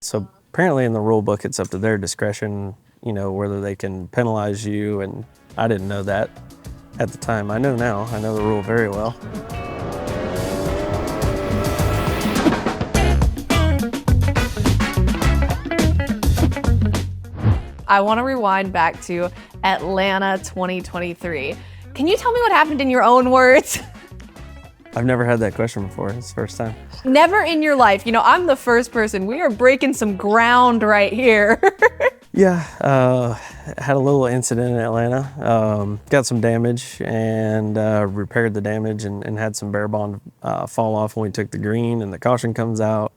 So apparently in the rule book, it's up to their discretion, whether they can penalize you. And I didn't know that at the time. I know now. I know the rule very well. I want to rewind back to Atlanta 2023. Can you tell me what happened in your own words? I've never had that question before. It's the first time. Never in your life. I'm the first person. We are breaking some ground right here. Yeah, had a little incident in Atlanta. Got some damage and repaired the damage and had some bare bond fall off when we took the green, and the caution comes out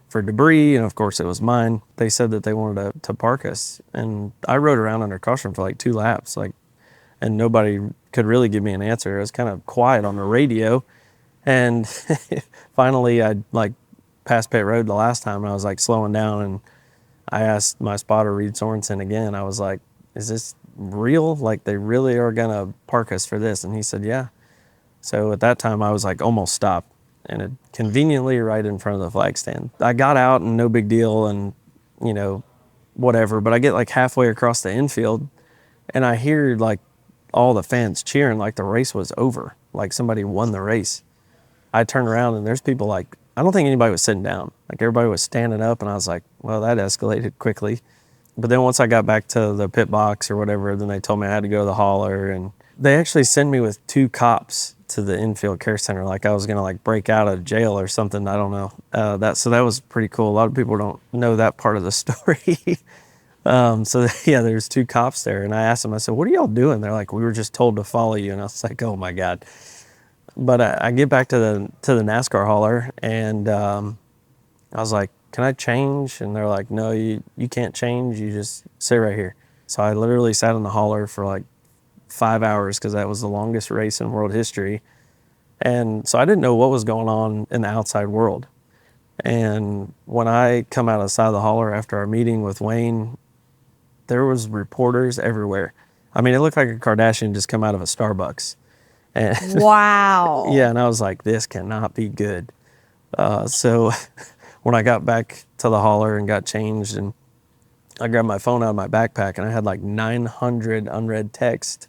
for debris, and of course it was mine. They said that they wanted to park us, and I rode around under caution for like 2 laps, and nobody could really give me an answer. It was kind of quiet on the radio, and finally I passed pit road the last time, and I was like slowing down, and I asked my spotter, Reed Sorensen, again. I was like, is this real? Like, they really are gonna park us for this? And he said, yeah. So at that time I was like almost stopped, and it conveniently right in front of the flag stand. I got out and no big deal, and whatever, but I get like halfway across the infield and I hear like all the fans cheering like the race was over, like somebody won the race. I turned around and there's people like, I don't think anybody was sitting down. Like, everybody was standing up, and I was like, well, that escalated quickly. But then once I got back to the pit box or whatever, then they told me I had to go to the hauler, and they actually sent me with 2 cops to the infield care center. Like I was gonna like break out of jail or something. I don't know. So that was pretty cool. A lot of people don't know that part of the story. So yeah, there's 2 cops there, and I asked them, I said, what are y'all doing? They're like, we were just told to follow you. And I was like, oh my God. But I get back to the NASCAR hauler, and I was like, can I change? And they're like, no, you can't change. You just sit right here. So I literally sat in the hauler for like 5 hours, because that was the longest race in world history. And so I didn't know what was going on in the outside world. And when I come out of the side of the hauler after our meeting with Wayne, there was reporters everywhere. I mean, it looked like a Kardashian just come out of a Starbucks. And Wow. yeah, and I was like, this cannot be good. So when I got back to the hauler and got changed, and I grabbed my phone out of my backpack, and I had like 900 unread texts.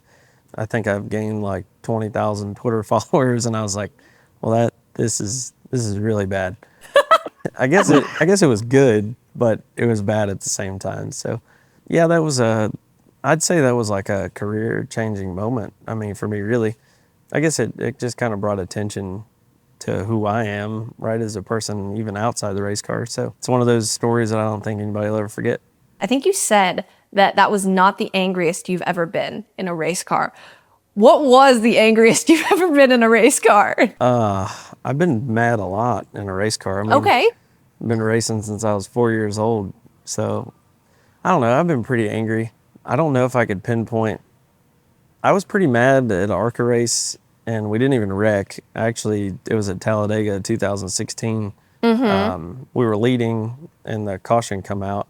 I think I've gained like 20,000 Twitter followers, and I was like, well, this is really bad. I guess it was good, but it was bad at the same time. So yeah, I'd say that was like a career changing moment. I mean, for me, really. I guess it just kind of brought attention to who I am, right, as a person, even outside the race car. So it's one of those stories that I don't think anybody will ever forget. I think you said that was not the angriest you've ever been in a race car. What was the angriest you've ever been in a race car? I've been mad a lot in a race car. I mean, Okay. I've been racing since I was 4 years old. So I don't know. I've been pretty angry. I don't know if I could pinpoint. I was pretty mad at an ARCA race, and we didn't even wreck. Actually, it was at Talladega 2016. We were leading, and the caution come out,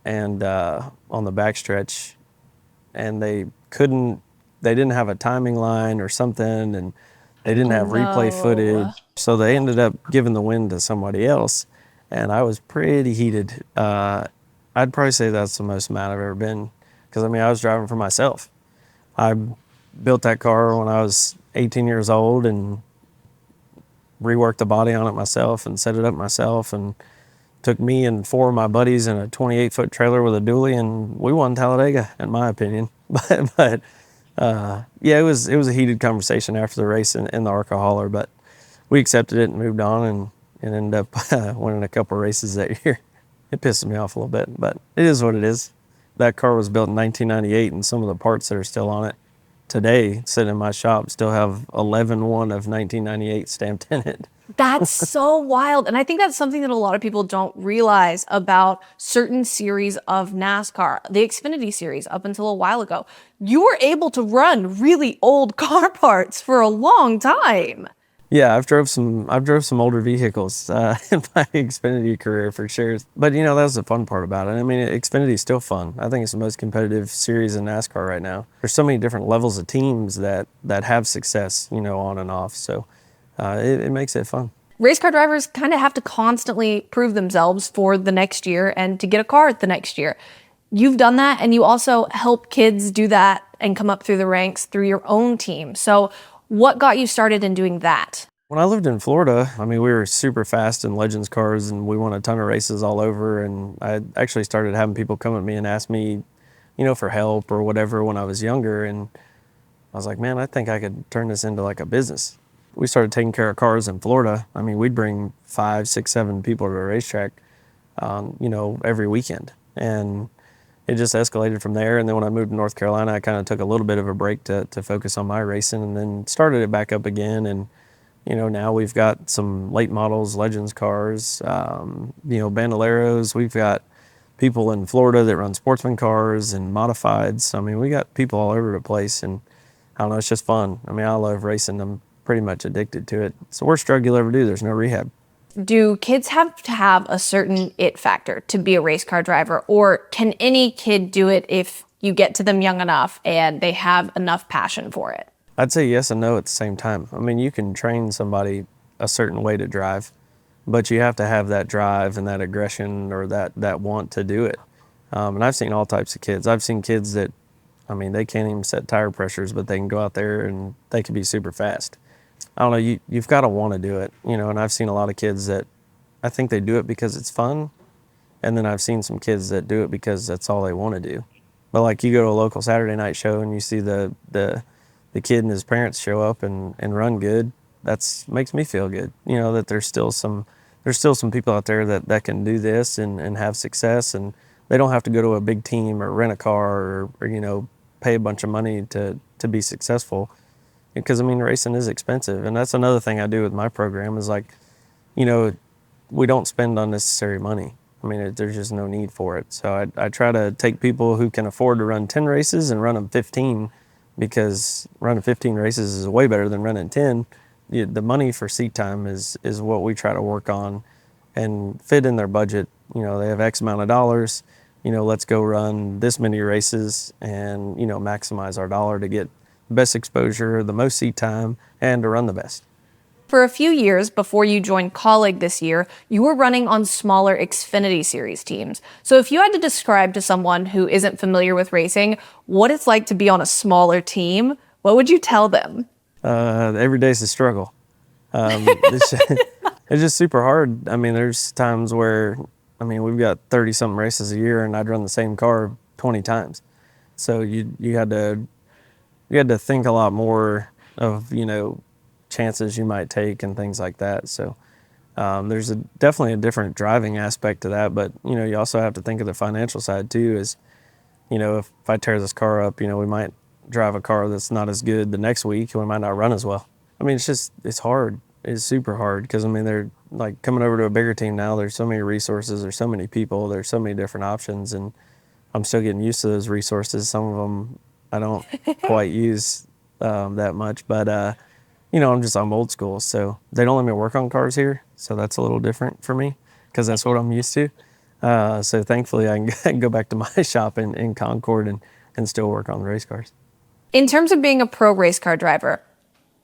and on the backstretch, and they didn't have a timing line or something, and they didn't have replay footage. So they ended up giving the win to somebody else, and I was pretty heated. I'd probably say that's the most mad I've ever been, because I mean, I was driving for myself. I built that car when I was 18 years old and reworked the body on it myself and set it up myself, and took me and 4 of my buddies in a 28-foot trailer with a dually, and we won Talladega, in my opinion. But yeah, it was a heated conversation after the race in the ARCA hauler, but we accepted it and moved on, and ended up winning a couple races that year. It pisses me off a little bit, but it is what it is. That car was built in 1998, and some of the parts that are still on it today, sitting in my shop, still have 11/1 of 1998 stamped in it. That's so wild. And I think that's something that a lot of people don't realize about certain series of NASCAR. The Xfinity series, up until a while ago, you were able to run really old car parts for a long time. Yeah, I've drove some older vehicles in my Xfinity career, for sure. But that was the fun part about it. I mean, Xfinity is still fun. I think it's the most competitive series in NASCAR right now. There's so many different levels of teams that have success, on and off. So it makes it fun. Race car drivers kind of have to constantly prove themselves for the next year and to get a car the next year. You've done that, and you also help kids do that and come up through the ranks through your own team. So what got you started in doing that? When I lived in Florida, I mean, we were super fast in Legends cars and we won a ton of races all over. And I actually started having people come at me and ask me, for help or whatever when I was younger. And I was like, man, I think I could turn this into like a business. We started taking care of cars in Florida. I mean, we'd bring 5, 6, 7 people to a racetrack, every weekend. And it just escalated from there. And then when I moved to North Carolina, I kind of took a little bit of a break to focus on my racing and then started it back up again. And, now we've got some late models, Legends cars, Bandoleros. We've got people in Florida that run sportsman cars and modifieds. I mean, we got people all over the place. And I don't know, it's just fun. I mean, I love racing. I'm pretty much addicted to it. It's the worst drug you'll ever do. There's no rehab. Do kids have to have a certain it factor to be a race car driver, or can any kid do it if you get to them young enough and they have enough passion for it? I'd say yes and no at the same time. I mean, you can train somebody a certain way to drive, but you have to have that drive and that aggression or that want to do it. And I've seen all types of kids. I've seen kids that, I mean, they can't even set tire pressures, but they can go out there and they can be super fast. I don't know, you've got to want to do it, and I've seen a lot of kids that I think they do it because it's fun. And then I've seen some kids that do it because that's all they want to do. But like you go to a local Saturday night show and you see the kid and his parents show up and run good, that's makes me feel good. That there's still some people out there that can do this and have success, and they don't have to go to a big team or rent a car or pay a bunch of money to be successful. Because I mean, racing is expensive, and that's another thing I do with my program is like, we don't spend unnecessary money. I mean, there's just no need for it. So I try to take people who can afford to run 10 races and run them 15, because running 15 races is way better than running 10. The money for seat time is what we try to work on and fit in their budget. They have X amount of dollars, let's go run this many races and, maximize our dollar to get the best exposure, the most seat time, and to run the best. For a few years before you joined Colleague this year, you were running on smaller Xfinity Series teams. So if you had to describe to someone who isn't familiar with racing what it's like to be on a smaller team, what would you tell them? Every day's a struggle. It's just super hard. I mean, there's times where, we've got 30-something races a year, and I'd run the same car 20 times. So you had to think a lot more of, chances you might take and things like that. So there's definitely a different driving aspect to that, but you also have to think of the financial side too. Is if I tear this car up, we might drive a car that's not as good the next week, and we might not run as well. I mean, it's hard. It's super hard because they're like coming over to a bigger team now. There's so many resources, there's so many people, there's so many different options, and I'm still getting used to those resources. Some of them I don't quite use that much, but I'm old school, so they don't let me work on cars here, so that's a little different for me because that's what I'm used to. So thankfully, I can go back to my shop in Concord and still work on the race cars. In terms of being a pro race car driver,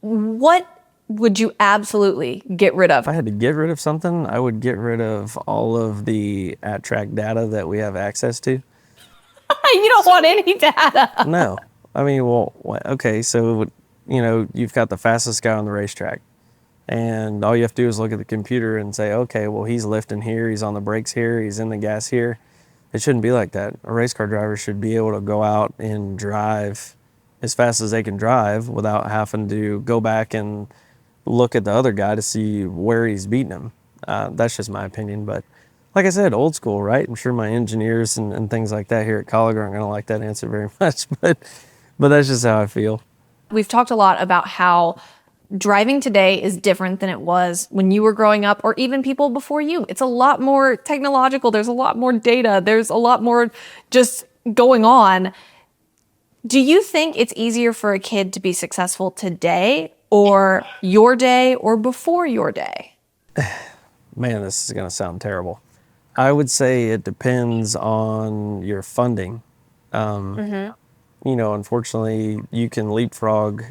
what would you absolutely get rid of? If I had to get rid of something, I would get rid of all of the at-track data that we have access to. You don't want any data. No. Okay, so, you've got the fastest guy on the racetrack, and all you have to do is look at the computer and say, okay, well, he's lifting here, he's on the brakes here, he's in the gas here. It shouldn't be like that. A race car driver should be able to go out and drive as fast as they can drive without having to go back and look at the other guy to see where he's beating him. That's just my opinion, but like I said, old school, right? I'm sure my engineers and things like that here at Colleague aren't going to like that answer very much, but that's just how I feel. We've talked a lot about how driving today is different than it was when you were growing up or even people before you. It's a lot more technological. There's a lot more data. There's a lot more just going on. Do you think it's easier for a kid to be successful today or your day or before your day? Man, this is going to sound terrible. I would say it depends on your funding. Unfortunately, you can leapfrog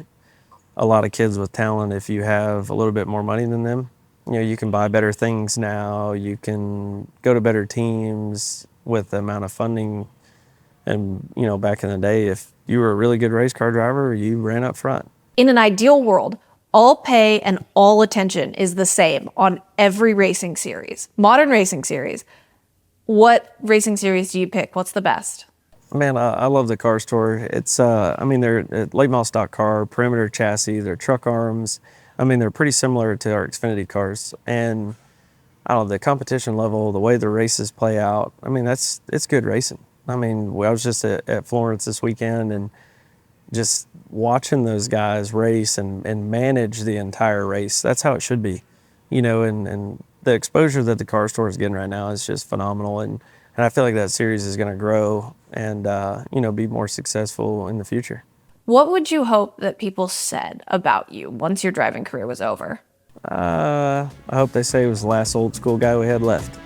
a lot of kids with talent if you have a little bit more money than them. You know, you can buy better things now. You can go to better teams with the amount of funding. And, you know, back in the day, if you were a really good race car driver, you ran up front. In an ideal world, all pay and all attention is the same on every racing series. Modern racing series. What racing series do you pick? What's the best? Man, I love the car store. It's, I mean, they're a late model stock car, perimeter chassis, they're truck arms. I mean, they're pretty similar to our Xfinity cars. And I don't know, the competition level, the way the races play out, I mean, it's good racing. I mean, I was just at Florence this weekend and just watching those guys race and manage the entire race. That's how it should be, you know, and the exposure that the car store is getting right now is just phenomenal. And I feel like that series is going to grow and, you know, be more successful in the future. What would you hope that people said about you once your driving career was over? I hope they say it was the last old school guy we had left.